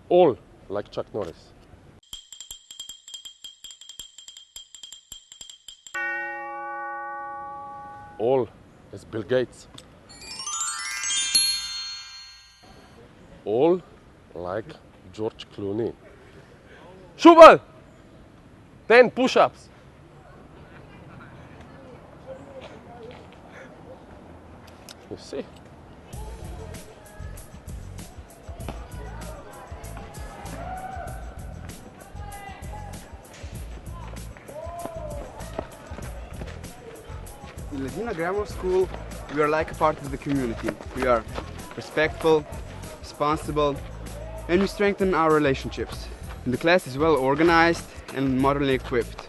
All like Chuck Norris. All as Bill Gates. All like George Clooney. Shubal! 10 push-ups. You see? In Ladina Grammar School, we are like a part of the community. We are respectful, responsible, and we strengthen our relationships. And the class is well organized and modernly equipped.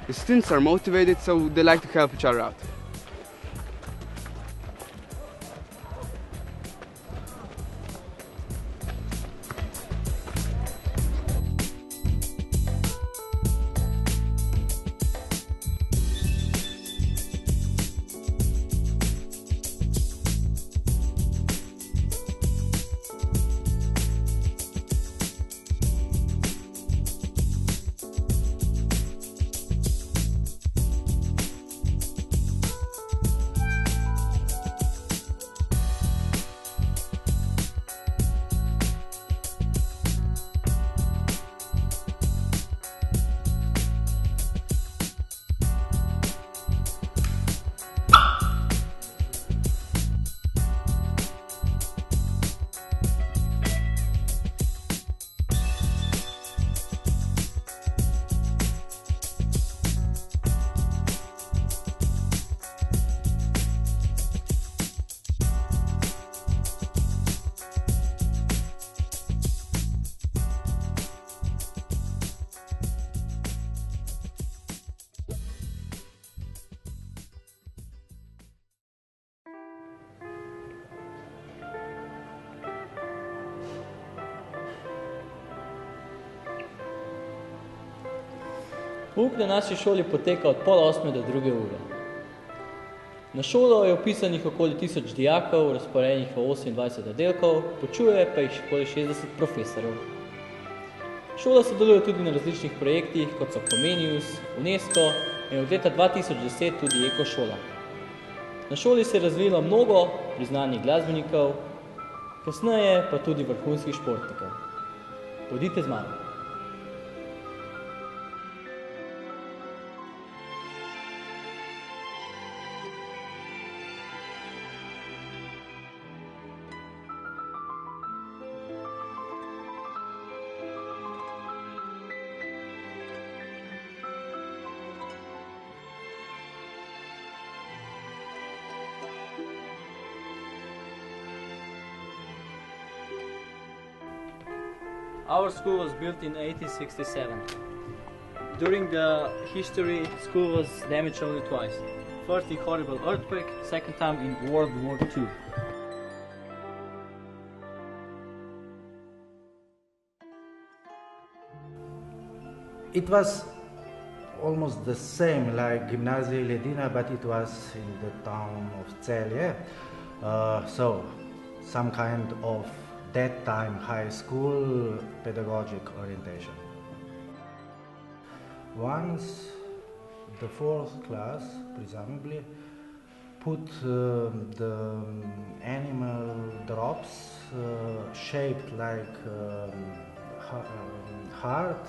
The students are motivated, so they like to help each other out. Pouk na naši šoli poteka od 7:30 do 2. ure. Na šolo je vpisanih okoli 1000 dijakov, razporejenih v 28 oddelkov, poučuje pa jih okoli 60 profesorjev. Šola sodeluje tudi na različnih projektih, kot so Comenius, UNESCO in od leta 2010 tudi Ekošola. Na šoli se je razvilo mnogo priznanih glasbenikov, kasneje pa tudi vrhunskih športnikov. Pojdite z mano. Our school was built in 1867. During the history, school was damaged only twice. First in horrible earthquake, second time in World War II. It was almost the same like Gimnazia Ledina, but it was in the town of Celje. So some kind of that time high school pedagogic orientation. Once the 4th class, presumably, put the animal drops shaped like heart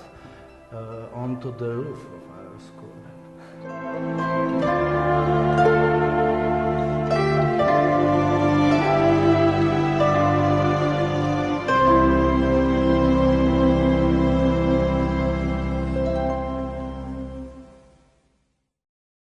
onto the roof of our school.